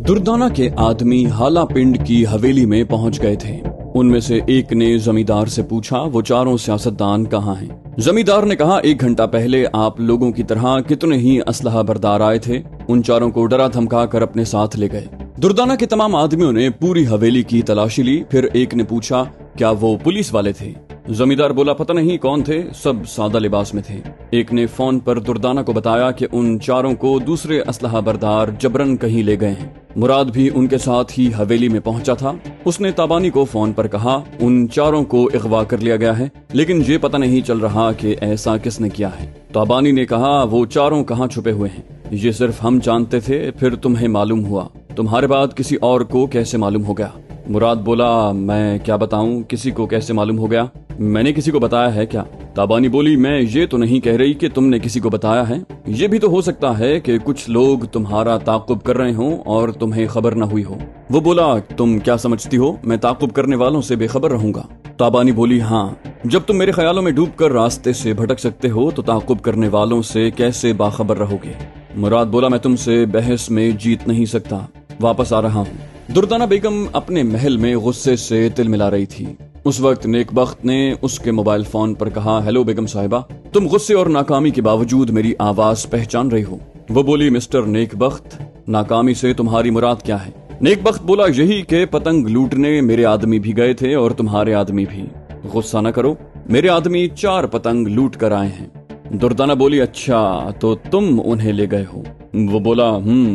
दुर्दाना के आदमी हाला पिंड की हवेली में पहुंच गए थे। उनमें से एक ने जमींदार से पूछा, वो चारों सियासतदान कहाँ हैं? जमींदार ने कहा, 1 घंटा पहले आप लोगों की तरह कितने ही असलहा बरदार आए थे, उन चारों को डरा धमका कर अपने साथ ले गए। दुर्दाना के तमाम आदमियों ने पूरी हवेली की तलाशी ली। फिर एक ने पूछा, क्या वो पुलिस वाले थे? जमींदार बोला, पता नहीं कौन थे, सब सादा लिबास में थे। एक ने फोन पर दुर्दाना को बताया कि उन चारों को दूसरे असलहा बरदार जबरन कहीं ले गए हैं। मुराद भी उनके साथ ही हवेली में पहुंचा था। उसने ताबानी को फोन पर कहा, उन चारों को अगवा कर लिया गया है, लेकिन ये पता नहीं चल रहा कि ऐसा किसने किया है। ताबानी ने कहा, वो चारों कहाँ छुपे हुए हैं, ये सिर्फ हम जानते थे, फिर तुम्हें मालूम हुआ, तुम्हारे बाद किसी और को कैसे मालूम हो गया? मुराद बोला, मैं क्या बताऊं, किसी को कैसे मालूम हो गया? मैंने किसी को बताया है क्या? ताबानी बोली, मैं ये तो नहीं कह रही कि तुमने किसी को बताया है, ये भी तो हो सकता है कि कुछ लोग तुम्हारा ताक़ुब कर रहे हों और तुम्हें खबर न हुई हो। वो बोला, तुम क्या समझती हो मैं ताक़ुब करने वालों से बेखबर रहूंगा? ताबानी बोली, हाँ, जब तुम मेरे ख्यालों में डूबकर रास्ते से भटक सकते हो तो ताक़ुब करने वालों से कैसे बाखबर रहोगे? मुराद बोला, मैं तुमसे बहस में जीत नहीं सकता, वापस आ रहा हूँ। दुर्दाना बेगम अपने महल में गुस्से से तिल मिला रही थी। उस वक्त नेकबख्त ने उसके मोबाइल फोन पर कहा, हेलो बेगम साहिबा, तुम गुस्से और नाकामी के बावजूद मेरी आवाज पहचान रही हो? वो बोली, मिस्टर नेकबख्त, नाकामी से तुम्हारी मुराद क्या है? नेकबख्त बोला, यही कि पतंग लूटने मेरे आदमी भी गए थे और तुम्हारे आदमी भी। गुस्सा न करो, मेरे आदमी 4 पतंग लूट कर आए हैं। दुर्दाना बोली, अच्छा तो तुम उन्हें ले गए हो? वो बोला,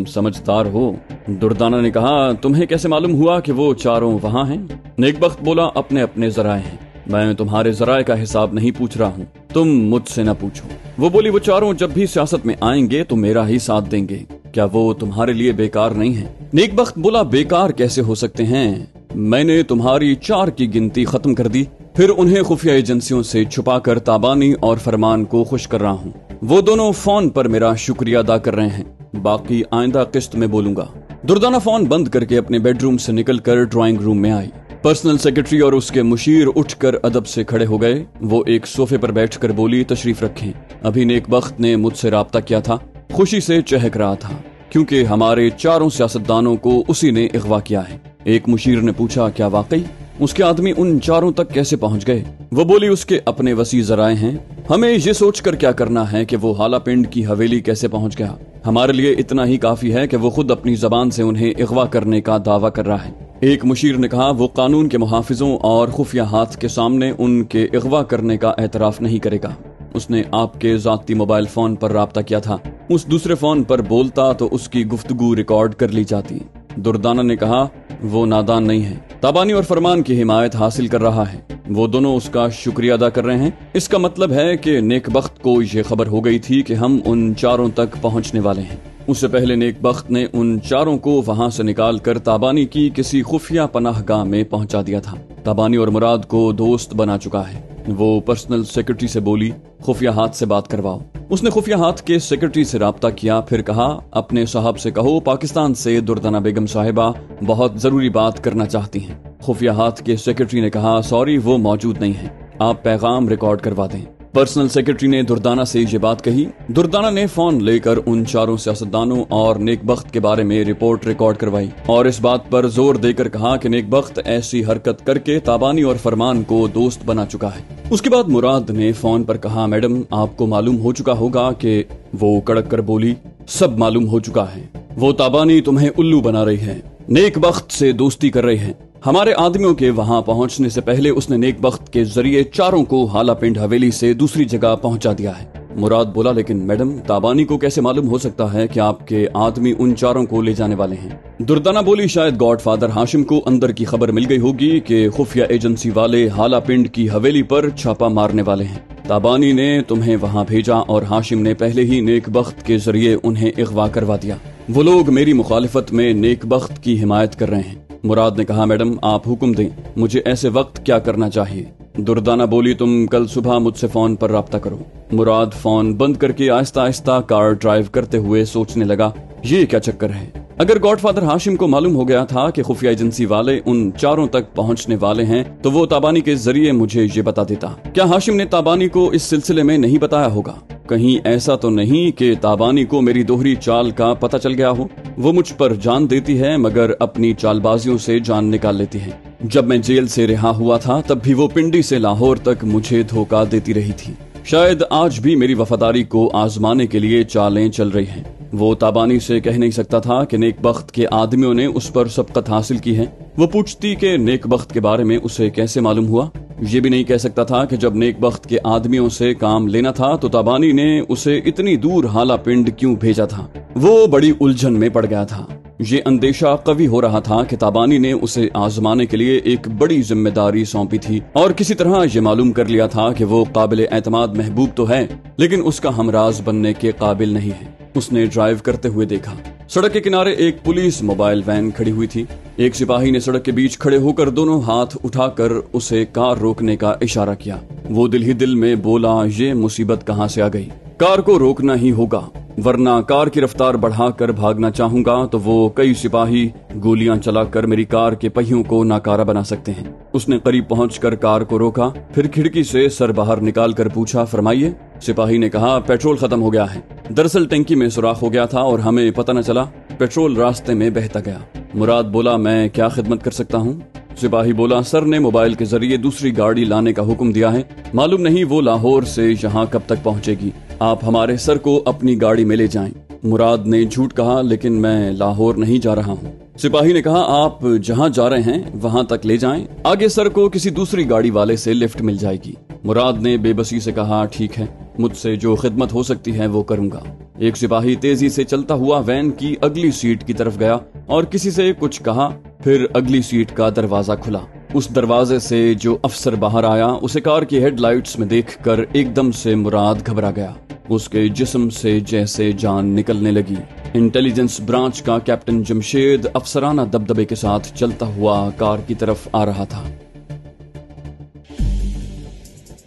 समझदार हो। दुर्दाना ने कहा, तुम्हें कैसे मालूम हुआ कि वो चारों वहाँ हैं? नेकबख्त बोला, अपने अपने जराए हैं, मैं तुम्हारे जराए का हिसाब नहीं पूछ रहा हूँ, तुम मुझसे न पूछो। वो बोली, वो चारों जब भी सियासत में आएंगे तो मेरा ही साथ देंगे, क्या वो तुम्हारे लिए बेकार नहीं है? नेकबख्त बोला, बेकार कैसे हो सकते हैं, मैंने तुम्हारी 4 की गिनती खत्म कर दी, फिर उन्हें खुफिया एजेंसियों से छुपाकर ताबानी और फरमान को खुश कर रहा हूँ। वो दोनों फोन पर मेरा शुक्रिया अदा कर रहे हैं, बाकी आइंदा किस्त में बोलूंगा। दुर्दाना फोन बंद करके अपने बेडरूम से निकलकर ड्राइंग रूम में आई। पर्सनल सेक्रेटरी और उसके मुशीर उठकर अदब से खड़े हो गए। वो एक सोफे पर बैठकर बोली, तशरीफ रखें, अभी नेकबख्त ने मुझसे राब्ता किया था। खुशी से चहक रहा था क्योंकि हमारे चारों सियासतदानों को उसी ने अगवा किया है। एक मुशीर ने पूछा, क्या वाकई उसके आदमी उन चारों तक कैसे पहुंच गए? वो बोली, उसके अपने वसी जराए हैं, हमें ये सोचकर क्या करना है कि वो हाला पिंड की हवेली कैसे पहुंच गया, हमारे लिए इतना ही काफी है कि वो खुद अपनी जबान से उन्हें अगवा करने का दावा कर रहा है। एक मुशीर ने कहा, वो कानून के मुहाफिजों और खुफिया हाथ के सामने उनके अगवा करने का एतराफ नहीं करेगा। उसने आपके जाती मोबाइल फोन पर राब्ता किया था, उस दूसरे फोन पर बोलता तो उसकी गुफ्तगू रिकॉर्ड कर ली जाती। दुर्दाना ने कहा, वो नादान नहीं है, ताबानी और फरमान की हिमायत हासिल कर रहा है, वो दोनों उसका शुक्रिया अदा कर रहे हैं। इसका मतलब है कि नेकबख्त को ये खबर हो गई थी कि हम उन चारों तक पहुंचने वाले हैं। उससे पहले नेकबख्त ने उन चारों को वहां से निकाल कर ताबानी की किसी खुफिया पनाहगाह में पहुंचा दिया था। ताबानी और मुराद को दोस्त बना चुका है। वो पर्सनल सेक्रेटरी से बोली, खुफिया हाथ से बात करवाओ। उसने खुफिया हाथ के सेक्रेटरी से राब्ता किया, फिर कहा, अपने साहब से कहो पाकिस्तान से दुर्दाना बेगम साहिबा बहुत जरूरी बात करना चाहती हैं। खुफिया हाथ के सेक्रेटरी ने कहा, सॉरी वो मौजूद नहीं है, आप पैगाम रिकॉर्ड करवा दें। पर्सनल सेक्रेटरी ने दुर्दाना से ये बात कही। दुर्दाना ने फोन लेकर उन चारों सियासतदानों और नेकबख्त के बारे में रिपोर्ट रिकॉर्ड करवाई और इस बात पर जोर देकर कहा कि नेकबख्त ऐसी हरकत करके ताबानी और फरमान को दोस्त बना चुका है। उसके बाद मुराद ने फोन पर कहा, मैडम आपको मालूम हो चुका होगा कि वो कड़क कर बोली, सब मालूम हो चुका है, वो ताबानी तुम्हें उल्लू बना रही है, नेकबख्त से दोस्ती कर रही है। हमारे आदमियों के वहां पहुंचने से पहले उसने नेकबख्त के जरिए चारों को हाला पिंड हवेली से दूसरी जगह पहुंचा दिया है। मुराद बोला, लेकिन मैडम ताबानी को कैसे मालूम हो सकता है कि आपके आदमी उन चारों को ले जाने वाले हैं? दुर्दाना बोली, शायद गॉडफादर हाशिम को अंदर की खबर मिल गई होगी कि खुफिया एजेंसी वाले हाला पिंड की हवेली पर छापा मारने वाले हैं। ताबानी ने तुम्हें वहां भेजा और हाशिम ने पहले ही नेकबख्त के जरिए उन्हें अगवा करवा दिया। वो लोग मेरी मुखालिफत में नेकबख्त की हिमायत कर रहे हैं। मुराद ने कहा, मैडम आप हुक्म दें, मुझे ऐसे वक्त क्या करना चाहिए? दुर्दाना बोली, तुम कल सुबह मुझसे फोन पर राब्ता करो। मुराद फोन बंद करके आहिस्ता आहिस्ता कार ड्राइव करते हुए सोचने लगा, ये क्या चक्कर है? अगर गॉडफादर हाशिम को मालूम हो गया था कि खुफिया एजेंसी वाले उन चारों तक पहुंचने वाले हैं तो वो ताबानी के जरिए मुझे ये बता देता। क्या हाशिम ने ताबानी को इस सिलसिले में नहीं बताया होगा? कहीं ऐसा तो नहीं कि ताबानी को मेरी दोहरी चाल का पता चल गया हो। वो मुझ पर जान देती है मगर अपनी चालबाजियों से जान निकाल लेती है। जब मैं जेल से रिहा हुआ था तब भी वो पिंडी से लाहौर तक मुझे धोखा देती रही थी। शायद आज भी मेरी वफादारी को आजमाने के लिए चालें चल रही हैं। वो ताबानी से कह नहीं सकता था कि नेकबख्त के आदमियों ने उस पर सबकत हासिल की है। वो पूछती कि नेकबख्त के बारे में उसे कैसे मालूम हुआ। ये भी नहीं कह सकता था कि जब नेकबख्त के आदमियों से काम लेना था तो ताबानी ने उसे इतनी दूर हाला पिंड क्यों भेजा था। वो बड़ी उलझन में पड़ गया था। ये अंदेशा कवी हो रहा था कि ताबानी ने उसे आजमाने के लिए एक बड़ी जिम्मेदारी सौंपी थी और किसी तरह ये मालूम कर लिया था कि वो काबिल एतमाद महबूब तो है लेकिन उसका हमराज बनने के काबिल नहीं है। उसने ड्राइव करते हुए देखा, सड़क के किनारे एक पुलिस मोबाइल वैन खड़ी हुई थी। एक सिपाही ने सड़क के बीच खड़े होकर दोनों हाथ उठाकर उसे कार रोकने का इशारा किया। वो दिल ही दिल में बोला, ये मुसीबत कहाँ से आ गई। कार को रोकना ही होगा वरना कार की रफ्तार बढ़ाकर भागना चाहूंगा तो वो कई सिपाही गोलियां चलाकर मेरी कार के पहियों को नाकारा बना सकते हैं। उसने करीब पहुंचकर कार को रोका, फिर खिड़की से सर बाहर निकालकर पूछा, फरमाइए। सिपाही ने कहा, पेट्रोल खत्म हो गया है। दरअसल टंकी में सुराख हो गया था और हमें पता न चला, पेट्रोल रास्ते में बहता गया। मुराद बोला, मैं क्या खिदमत कर सकता हूँ। सिपाही बोला, सर ने मोबाइल के जरिए दूसरी गाड़ी लाने का हुक्म दिया है। मालूम नहीं वो लाहौर से यहाँ कब तक पहुँचेगी। आप हमारे सर को अपनी गाड़ी में ले जाएं। मुराद ने झूठ कहा, लेकिन मैं लाहौर नहीं जा रहा हूँ। सिपाही ने कहा, आप जहाँ जा रहे हैं वहाँ तक ले जाएं। आगे सर को किसी दूसरी गाड़ी वाले से लिफ्ट मिल जाएगी। मुराद ने बेबसी से कहा, ठीक है, मुझसे जो खिदमत हो सकती है वो करूंगा। एक सिपाही तेजी से चलता हुआ वैन की अगली सीट की तरफ गया और किसी से कुछ कहा। फिर अगली सीट का दरवाजा खुला। उस दरवाजे से जो अफसर बाहर आया उसे कार की हेडलाइट्स में देखकर एकदम से मुराद घबरा गया। उसके जिस्म से जैसे जान निकलने लगी। इंटेलिजेंस ब्रांच का कैप्टन जमशेद अफसराना दबदबे के साथ चलता हुआ कार की तरफ आ रहा था।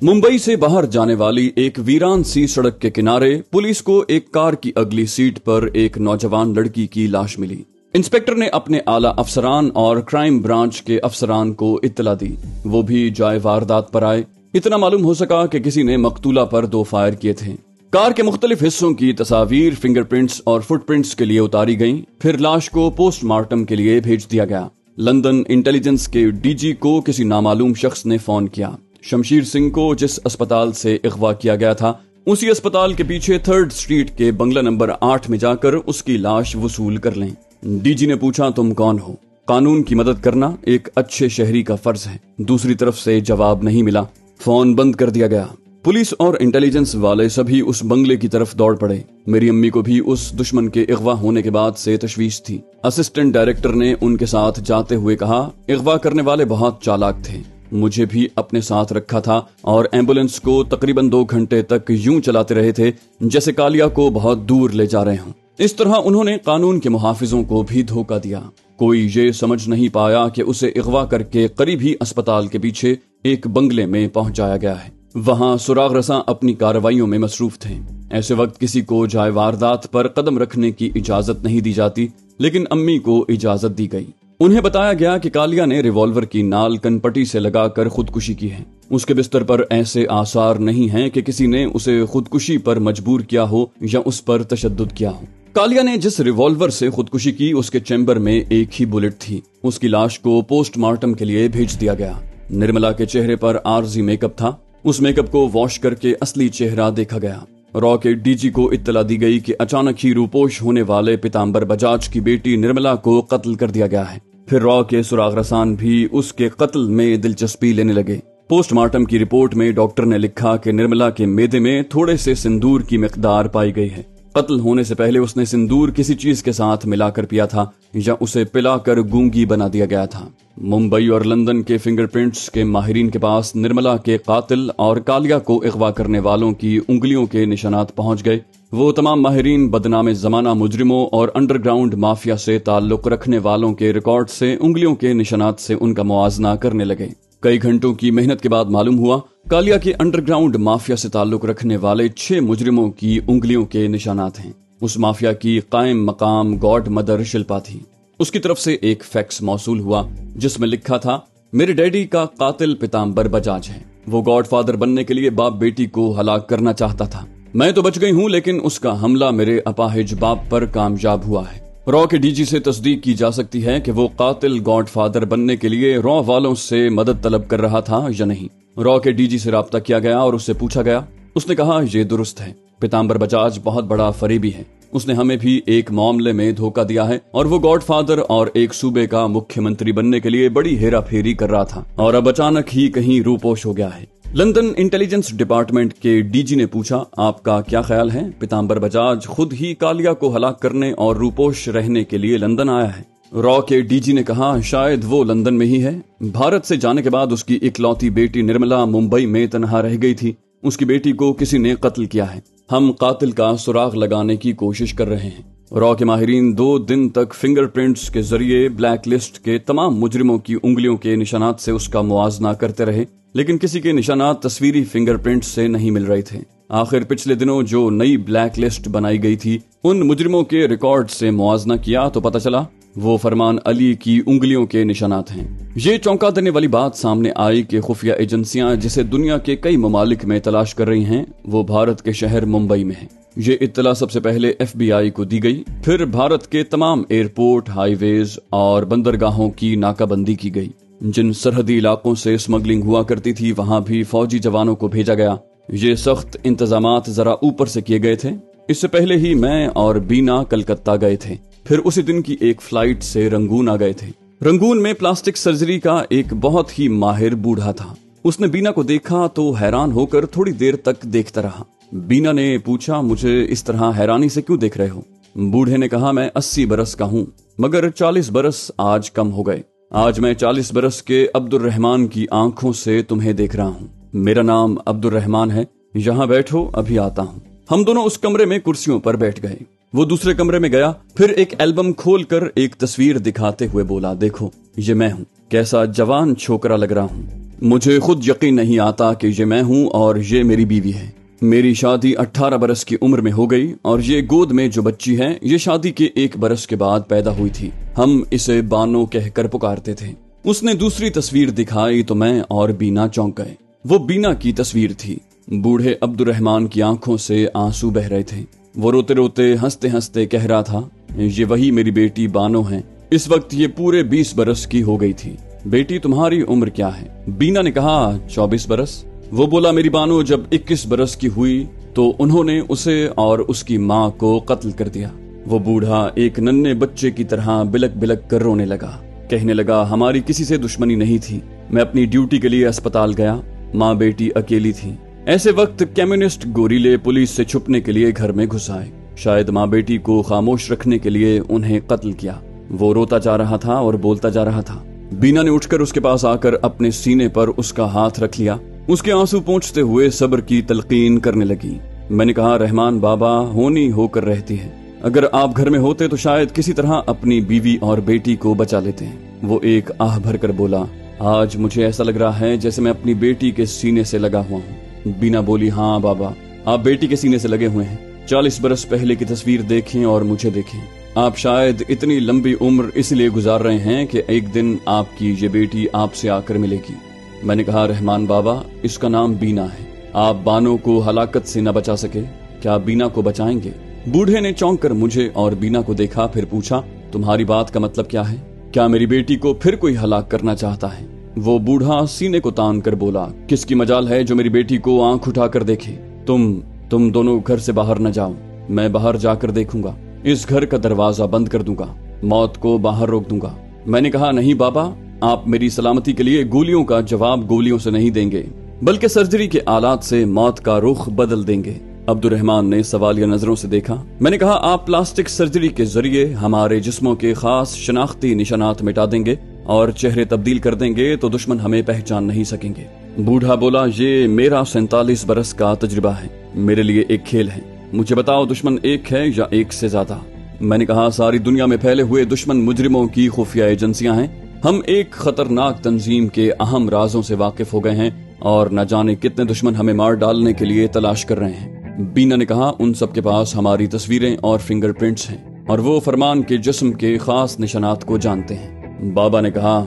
मुंबई से बाहर जाने वाली एक वीरान सी सड़क के किनारे पुलिस को एक कार की अगली सीट पर एक नौजवान लड़की की लाश मिली। इंस्पेक्टर ने अपने आला अफसरान और क्राइम ब्रांच के अफसरान को इत्तला दी। वो भी जाए वारदात पर आए। इतना मालूम हो सका कि किसी ने मकतूला पर 2 फायर किए थे। कार के मुख्तलिफ हिस्सों की तस्वीर, फिंगरप्रिंट्स और फुटप्रिंट्स के लिए उतारी गईं। फिर लाश को पोस्टमार्टम के लिए भेज दिया गया। लंदन इंटेलिजेंस के डीजी को किसी नामालूम शख्स ने फोन किया। शमशीर सिंह को जिस अस्पताल से अगवा किया गया था उसी अस्पताल के पीछे 3rd स्ट्रीट के बंगला नंबर 8 में जाकर उसकी लाश वसूल कर लें। डीजी ने पूछा, तुम कौन हो? कानून की मदद करना एक अच्छे शहरी का फर्ज है। दूसरी तरफ से जवाब नहीं मिला। फोन बंद कर दिया गया। पुलिस और इंटेलिजेंस वाले सभी उस बंगले की तरफ दौड़ पड़े। मेरी अम्मी को भी उस दुश्मन के अगवा होने के बाद से तशवीश थी। असिस्टेंट डायरेक्टर ने उनके साथ जाते हुए कहा, अगवा करने वाले बहुत चालाक थे। मुझे भी अपने साथ रखा था और एम्बुलेंस को तकरीबन 2 घंटे तक यूं चलाते रहे थे जैसे कालिया को बहुत दूर ले जा रहे हों। इस तरह उन्होंने कानून के मुहाफिजों को भी धोखा दिया। कोई ये समझ नहीं पाया कि उसे अगवा करके करीब ही अस्पताल के पीछे एक बंगले में पहुंचाया गया है। वहां सुराग रसा अपनी कार्रवाइयों में मसरूफ थे। ऐसे वक्त किसी को जाए वारदात पर कदम रखने की इजाजत नहीं दी जाती, लेकिन अम्मी को इजाजत दी गई। उन्हें बताया गया कि कालिया ने रिवॉल्वर की नाल कनपट्टी से लगाकर खुदकुशी की है। उसके बिस्तर पर ऐसे आसार नहीं हैं कि किसी ने उसे खुदकुशी पर मजबूर किया हो या उस पर तशद्दुद किया हो। कालिया ने जिस रिवॉल्वर से खुदकुशी की उसके चैम्बर में एक ही बुलेट थी। उसकी लाश को पोस्टमार्टम के लिए भेज दिया गया। निर्मला के चेहरे पर आरजी मेकअप था। उस मेकअप को वॉश करके असली चेहरा देखा गया। रॉ के डीजी को इत्तला दी गई कि अचानक ही रूपोश होने वाले पीताम्बर बजाज की बेटी निर्मला को कत्ल कर दिया गया है। फिर रॉ के सुराग रसान भी उसके कत्ल में दिलचस्पी लेने लगे। पोस्टमार्टम की रिपोर्ट में डॉक्टर ने लिखा कि निर्मला के मेदे में थोड़े से सिंदूर की मिकदार पाई गई है। कत्ल होने से पहले उसने सिंदूर किसी चीज के साथ मिलाकर पिया था या उसे पिलाकर गूंगी बना दिया गया था। मुंबई और लंदन के फिंगरप्रिंट्स के माहिरीन के पास निर्मला के कातिल और कालिया को अगवा करने वालों की उंगलियों के निशानात पहुंच गए। वो तमाम माहिरीन बदनामे जमाना मुजरिमों और अंडरग्राउंड माफिया से ताल्लुक रखने वालों के रिकॉर्ड से उंगलियों के निशानात से उनका मुआजना करने लगे। कई घंटों की मेहनत के बाद मालूम हुआ कालिया के अंडरग्राउंड माफिया से ताल्लुक रखने वाले 6 मुजरिमों की उंगलियों के निशानात हैं। उस माफिया की कायम मकाम गॉड मदर शिल्पा थी। उसकी तरफ से एक फैक्स मौसूल हुआ जिसमें लिखा था, मेरे डैडी का कातिल पीताम्बर बजाज है। वो गॉडफादर बनने के लिए बाप बेटी को हलाक करना चाहता था। मैं तो बच गई हूँ, लेकिन उसका हमला मेरे अपाहिज बाप पर कामयाब हुआ है। रॉ के डीजी से तस्दीक की जा सकती है कि वो कातिल गॉडफादर बनने के लिए रॉ वालों से मदद तलब कर रहा था या नहीं। रॉ के डीजी से राब्ता किया गया और उससे पूछा गया। उसने कहा ये दुरुस्त है, पीताम्बर बजाज बहुत बड़ा फरेबी है। उसने हमें भी एक मामले में धोखा दिया है और वो गॉडफादर और एक सूबे का मुख्यमंत्री बनने के लिए बड़ी हेरा फेरी कर रहा था और अब अचानक ही कहीं रूपोश हो गया है। लंदन इंटेलिजेंस डिपार्टमेंट के डीजी ने पूछा, आपका क्या ख्याल है? पीताम्बर बजाज खुद ही कालिया को हलाक करने और रूपोश रहने के लिए लंदन आया है। रॉ के डीजी ने कहा, शायद वो लंदन में ही है। भारत से जाने के बाद उसकी इकलौती बेटी निर्मला मुंबई में तनहा रह गई थी। उसकी बेटी को किसी ने कत्ल किया है। हम कातिल का सुराग लगाने की कोशिश कर रहे हैं। रॉ के माहिरीन 2 दिन तक फिंगरप्रिंट्स के जरिए ब्लैक लिस्ट के तमाम मुजरिमों की उंगलियों के निशानात से उसका मुआजना करते रहे, लेकिन किसी के निशानात तस्वीरी फिंगरप्रिंट्स से नहीं मिल रहे थे। आखिर पिछले दिनों जो नई ब्लैक लिस्ट बनाई गई थी, उन मुजरिमों के रिकॉर्ड से मुआजना किया तो पता चला वो फरमान अली की उंगलियों के निशानात हैं। ये चौंका देने वाली बात सामने आई कि खुफिया एजेंसियां जिसे दुनिया के कई ममालिक में तलाश कर रही हैं, वो भारत के शहर मुंबई में है। ये इत्तला सबसे पहले FBI को दी गई, फिर भारत के तमाम एयरपोर्ट, हाईवेज और बंदरगाहों की नाकाबंदी की गई। जिन सरहदी इलाकों से स्मगलिंग हुआ करती थी, वहां भी फौजी जवानों को भेजा गया। ये सख्त इंतजामात जरा ऊपर से किए गए थे। इससे पहले ही मैं और बीना कलकत्ता गए थे, फिर उसी दिन की एक फ्लाइट से रंगून आ गए थे। रंगून में प्लास्टिक सर्जरी का एक बहुत ही माहिर बूढ़ा था। उसने बीना को देखा तो हैरान होकर थोड़ी देर तक देखता रहा। बीना ने पूछा, मुझे इस तरह हैरानी से क्यों देख रहे हो? बूढ़े ने कहा, मैं 80 बरस का हूँ, मगर 40 बरस आज कम हो गए। आज मैं 40 बरस के अब्दुल रहमान की आंखों से तुम्हें देख रहा हूँ। मेरा नाम अब्दुल रहमान है। यहाँ बैठो, अभी आता हूँ। हम दोनों उस कमरे में कुर्सियों पर बैठ गए। वो दूसरे कमरे में गया, फिर एक एल्बम खोलकर एक तस्वीर दिखाते हुए बोला, देखो ये मैं हूँ। कैसा जवान छोकरा लग रहा हूँ। मुझे खुद यकीन नहीं आता कि ये मैं हूँ और ये मेरी बीवी है। मेरी शादी 18 बरस की उम्र में हो गई और ये गोद में जो बच्ची है, ये शादी के 1 बरस के बाद पैदा हुई थी। हम इसे बानो कहकर पुकारते थे। उसने दूसरी तस्वीर दिखाई तो मैं और बीना चौंक गए। वो बीना की तस्वीर थी। बूढ़े अब्दुल रहमान की आंखों से आंसू बह रहे थे। वो रोते रोते हंसते हंसते कह रहा था, ये वही मेरी बेटी बानो है। इस वक्त ये पूरे 20 बरस की हो गई थी। बेटी तुम्हारी उम्र क्या है? बीना ने कहा 24 बरस। वो बोला, मेरी बानो जब 21 बरस की हुई तो उन्होंने उसे और उसकी माँ को कत्ल कर दिया। वो बूढ़ा एक नन्हे बच्चे की तरह बिलक बिलक कर रोने लगा। कहने लगा, हमारी किसी से दुश्मनी नहीं थी। मैं अपनी ड्यूटी के लिए अस्पताल गया। माँ बेटी अकेली थी। ऐसे वक्त कम्युनिस्ट गोरीले पुलिस से छुपने के लिए घर में घुस आए। शायद माँ बेटी को खामोश रखने के लिए उन्हें कत्ल किया। वो रोता जा रहा था और बोलता जा रहा था। बीना ने उठकर उसके पास आकर अपने सीने पर उसका हाथ रख लिया। उसके आंसू पोंछते हुए सब्र की तलकीन करने लगी। मैंने कहा, रहमान बाबा होनी होकर रहती है। अगर आप घर में होते तो शायद किसी तरह अपनी बीवी और बेटी को बचा लेते हैं। वो एक आह भरकर बोला, आज मुझे ऐसा लग रहा है जैसे मैं अपनी बेटी के सीने से लगा हुआ हूँ। बीना बोली, हाँ बाबा, आप बेटी के सीने से लगे हुए हैं। 40 बरस पहले की तस्वीर देखें और मुझे देखें। आप शायद इतनी लंबी उम्र इसलिए गुजार रहे हैं कि एक दिन आपकी ये बेटी आपसे आकर मिलेगी। मैंने कहा, रहमान बाबा, इसका नाम बीना है। आप बानो को हलाकत से न बचा सके, क्या बीना को बचाएंगे? बूढ़े ने चौंक कर मुझे और बीना को देखा, फिर पूछा, तुम्हारी बात का मतलब क्या है? क्या मेरी बेटी को फिर कोई हलाक करना चाहता है? वो बूढ़ा सीने को तान कर बोला, किसकी मजाल है जो मेरी बेटी को आंख उठाकर देखे? तुम दोनों घर से बाहर न जाओ। मैं बाहर जाकर देखूंगा। इस घर का दरवाजा बंद कर दूंगा। मौत को बाहर रोक दूंगा। मैंने कहा, नहीं बाबा, आप मेरी सलामती के लिए गोलियों का जवाब गोलियों से नहीं देंगे, बल्कि सर्जरी के आलात से मौत का रुख बदल देंगे। अब्दुल रहमान ने सवालिया नजरों से देखा। मैंने कहा, आप प्लास्टिक सर्जरी के जरिए हमारे जिस्मों के खास शनाख्ती निशानात मिटा देंगे और चेहरे तब्दील कर देंगे तो दुश्मन हमें पहचान नहीं सकेंगे। बूढ़ा बोला, ये मेरा 47 बरस का तजुर्बा है। मेरे लिए एक खेल है। मुझे बताओ, दुश्मन एक है या एक से ज्यादा? मैंने कहा, सारी दुनिया में फैले हुए दुश्मन मुजरिमों की खुफिया एजेंसियां हैं। हम एक खतरनाक तंजीम के अहम राजों से वाकिफ हो गए हैं और न जाने कितने दुश्मन हमें मार डालने के लिए तलाश कर रहे हैं। बीना ने कहा, उन सब के पास हमारी तस्वीरें और फिंगरप्रिंट्स हैं और वो फरमान के जिस्म के खास निशानात को जानते हैं। बाबा ने कहा,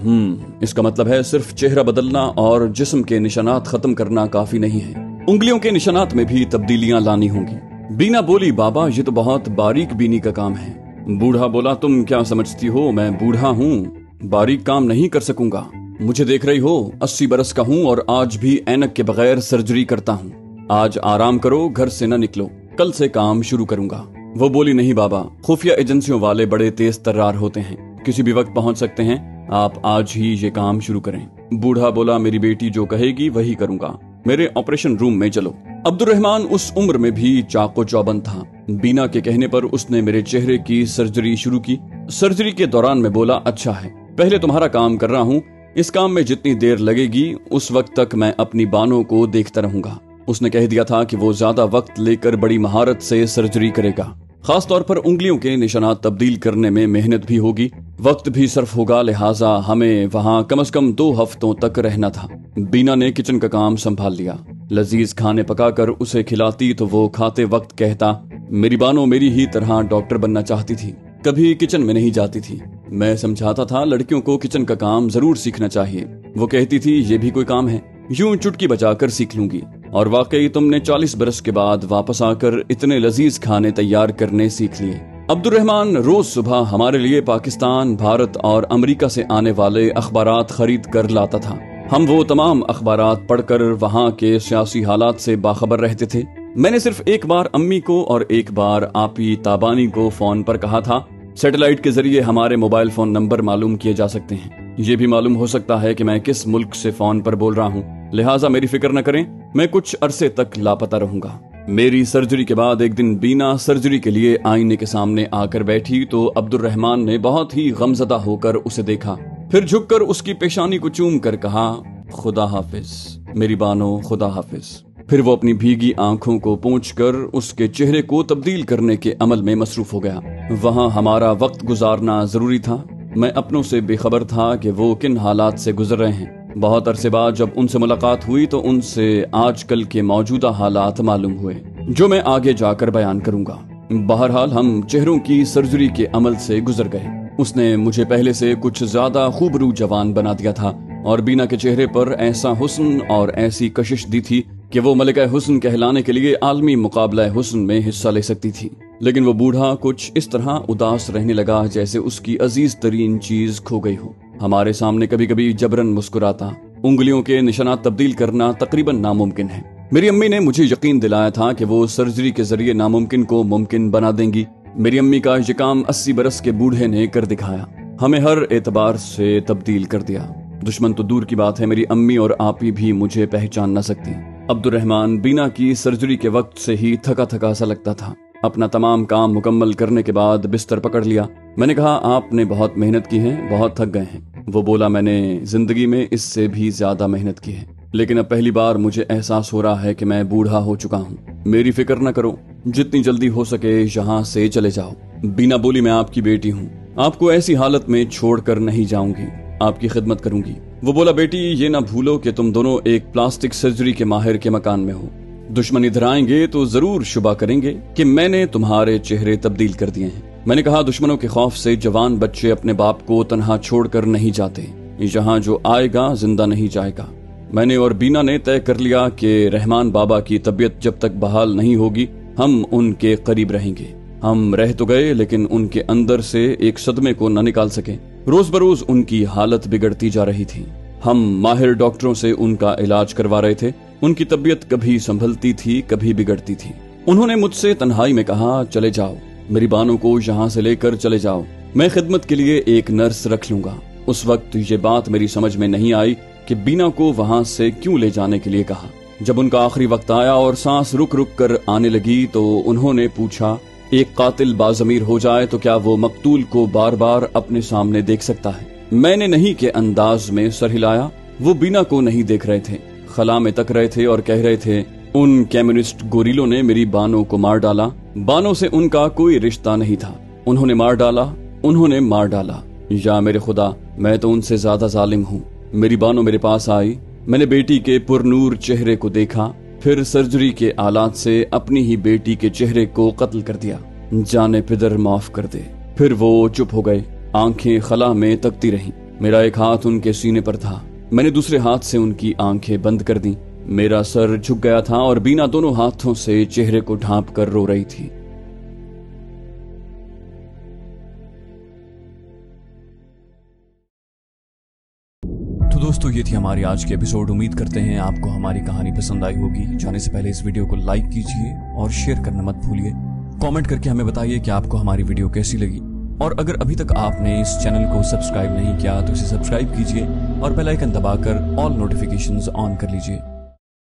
इसका मतलब है सिर्फ चेहरा बदलना और जिस्म के निशानात खत्म करना काफी नहीं है। उंगलियों के निशानात में भी तब्दीलियां लानी होंगी। बीना बोली, बाबा ये तो बहुत बारीक बीनी का काम है। बूढ़ा बोला, तुम क्या समझती हो मैं बूढ़ा हूँ, बारीक काम नहीं कर सकूंगा। मुझे देख रही हो, 80 बरस का हूँ और आज भी ऐनक के बगैर सर्जरी करता हूँ। आज आराम करो, घर से न निकलो, कल से काम शुरू करूंगा। वो बोली, नहीं बाबा, खुफिया एजेंसियों वाले बड़े तेज तर्रार होते हैं, किसी भी वक्त पहुंच सकते हैं, आप आज ही ये काम शुरू करें। बूढ़ा बोला, मेरी बेटी जो कहेगी वही करूंगा, मेरे ऑपरेशन रूम में चलो। अब्दुर्रहमान उस उम्र में भी चाको चौबंद था। बीना के कहने पर उसने मेरे चेहरे की सर्जरी शुरू की। सर्जरी के दौरान मैं बोला, अच्छा है, पहले तुम्हारा काम कर रहा हूँ, इस काम में जितनी देर लगेगी उस वक्त तक मैं अपनी बानों को देखता रहूंगा। उसने कह दिया था कि वो ज्यादा वक्त लेकर बड़ी महारत से सर्जरी करेगा। खास तौर पर उंगलियों के निशानात तब्दील करने में मेहनत भी होगी, वक्त भी सर्फ होगा, लिहाजा हमें वहाँ कम से कम 2 हफ्तों तक रहना था। बीना ने किचन का काम संभाल लिया। लजीज खाने पकाकर उसे खिलाती तो वो खाते वक्त कहता, मेरी बानो मेरी ही तरह डॉक्टर बनना चाहती थी, कभी किचन में नहीं जाती थी। मैं समझाता था लड़कियों को किचन का काम जरूर सीखना चाहिए। वो कहती थी, ये भी कोई काम है, यूं चुटकी बजाकर सीख लूंगी। और वाकई तुमने 40 बरस के बाद वापस आकर इतने लजीज खाने तैयार करने सीख लिए। अब्दुर्रहमान रोज सुबह हमारे लिए पाकिस्तान, भारत और अमेरिका से आने वाले अखबारात खरीद कर लाता था। हम वो तमाम अखबारात पढ़कर वहाँ के सियासी हालात से बाखबर रहते थे। मैंने सिर्फ एक बार अम्मी को और एक बार आपी ताबानी को फोन पर कहा था, सैटेलाइट के जरिए हमारे मोबाइल फोन नंबर मालूम किए जा सकते हैं। ये भी मालूम हो सकता है कि मैं किस मुल्क से फोन पर बोल रहा हूँ, लिहाजा मेरी फिक्र न करें, मैं कुछ अरसे तक लापता रहूंगा। मेरी सर्जरी के बाद एक दिन बीना सर्जरी के लिए आईने के सामने आकर बैठी तो अब्दुर्रहमान ने बहुत ही गमजदा होकर उसे देखा, फिर झुककर उसकी पेशानी को चूम कर कहा, खुदा हाफिज मेरी बानो, खुदा हाफिज। फिर वो अपनी भीगी आंखों को पोंछकर उसके चेहरे को तब्दील करने के अमल में मसरूफ हो गया। वहाँ हमारा वक्त गुजारना जरूरी था। मैं अपनों से बेखबर था कि वो किन हालात से गुजर रहे हैं। बहुत अरसे बाद जब उनसे मुलाकात हुई तो उनसे आजकल के मौजूदा हालात मालूम हुए, जो मैं आगे जाकर बयान करूंगा। बहरहाल हम चेहरों की सर्जरी के अमल से गुजर गए। उसने मुझे पहले से कुछ ज्यादा खूबरू जवान बना दिया था और बीना के चेहरे पर ऐसा हुस्न और ऐसी कशिश दी थी कि वो मलिका हुस्न कहलाने के लिए आलमी मुकाबला हुस्न में हिस्सा ले सकती थी। लेकिन वो बूढ़ा कुछ इस तरह उदास रहने लगा जैसे उसकी अजीज तरीन चीज खो गई हो। हमारे सामने कभी कभी जबरन मुस्कुराता। उंगलियों के निशानात तब्दील करना तकरीबन नामुमकिन है। मेरी अम्मी ने मुझे यकीन दिलाया था कि वो सर्जरी के जरिए नामुमकिन को मुमकिन बना देंगी। मेरी अम्मी का ये काम 80 बरस के बूढ़े ने कर दिखाया, हमें हर एतबार से तब्दील कर दिया। दुश्मन तो दूर की बात है, मेरी अम्मी और आपी भी मुझे पहचान न सकती। अब्दुर्रहमान बीना की सर्जरी के वक्त से ही थका थका सा लगता था। अपना तमाम काम मुकम्मल करने के बाद बिस्तर पकड़ लिया। मैंने कहा, आपने बहुत मेहनत की है, बहुत थक गए हैं। वो बोला, मैंने जिंदगी में इससे भी ज्यादा मेहनत की है, लेकिन अब पहली बार मुझे एहसास हो रहा है कि मैं बूढ़ा हो चुका हूँ। मेरी फिक्र न करो, जितनी जल्दी हो सके यहाँ से चले जाओ। बीना बोली, मैं आपकी बेटी हूँ, आपको ऐसी हालत में छोड़ कर नहीं जाऊंगी, आपकी खिदमत करूंगी। वो बोला, बेटी ये ना भूलो कि तुम दोनों एक प्लास्टिक सर्जरी के माहिर के मकान में हो। दुश्मन इधर आएंगे तो जरूर शुबा करेंगे कि मैंने तुम्हारे चेहरे तब्दील कर दिए हैं। मैंने कहा, दुश्मनों के खौफ से जवान बच्चे अपने बाप को तन्हा छोड़कर नहीं जाते, यहाँ जो आएगा जिंदा नहीं जाएगा। मैंने और बीना ने तय कर लिया कि रहमान बाबा की तबीयत जब तक बहाल नहीं होगी हम उनके करीब रहेंगे। हम रह तो गए लेकिन उनके अंदर से एक सदमे को न निकाल सके। रोज बरोज उनकी हालत बिगड़ती जा रही थी। हम माहिर डॉक्टरों से उनका इलाज करवा रहे थे। उनकी तबीयत कभी संभलती थी, कभी बिगड़ती थी। उन्होंने मुझसे तन्हाई में कहा, चले जाओ, मेरी बानों को यहाँ से लेकर चले जाओ, मैं खिदमत के लिए एक नर्स रख लूंगा। उस वक्त ये बात मेरी समझ में नहीं आई कि बीना को वहां से क्यों ले जाने के लिए कहा। जब उनका आखिरी वक्त आया और सांस रुक रुक कर आने लगी तो उन्होंने पूछा, एक कातिल बाज़मीर हो जाए तो क्या वो मकतूल को बार बार अपने सामने देख सकता है? मैंने नहीं के अंदाज में सर हिलाया। वो बीना को नहीं देख रहे थे, खला में तक रहे थे और कह रहे थे, उन कम्युनिस्ट गोरिलों ने मेरी बानों को मार डाला, बानों से उनका कोई रिश्ता नहीं था, उन्होंने मार डाला, उन्होंने मार डाला। या मेरे खुदा, मैं तो उनसे ज्यादा जालिम हूँ। मेरी बानों मेरे पास आई, मैंने बेटी के पुरनूर चेहरे को देखा, फिर सर्जरी के आलात से अपनी ही बेटी के चेहरे को कत्ल कर दिया। जाने पिदर माफ कर दे। फिर वो चुप हो गए, आंखें खला में तकती रहीं। मेरा एक हाथ उनके सीने पर था, मैंने दूसरे हाथ से उनकी आंखें बंद कर दी। मेरा सर झुक गया था और बीना दोनों हाथों से चेहरे को ढांप कर रो रही थी। तो दोस्तों, ये थी हमारी आज की एपिसोड। उम्मीद करते हैं आपको हमारी कहानी पसंद आई होगी। जाने से पहले इस वीडियो को लाइक कीजिए और शेयर करना मत भूलिए। कमेंट करके हमें बताइए कि आपको हमारी वीडियो कैसी लगी। और अगर अभी तक आपने इस चैनल को सब्सक्राइब नहीं किया तो इसे सब्सक्राइब कीजिए और बेल आइकन दबाकर ऑल नोटिफिकेशंस ऑन कर लीजिए।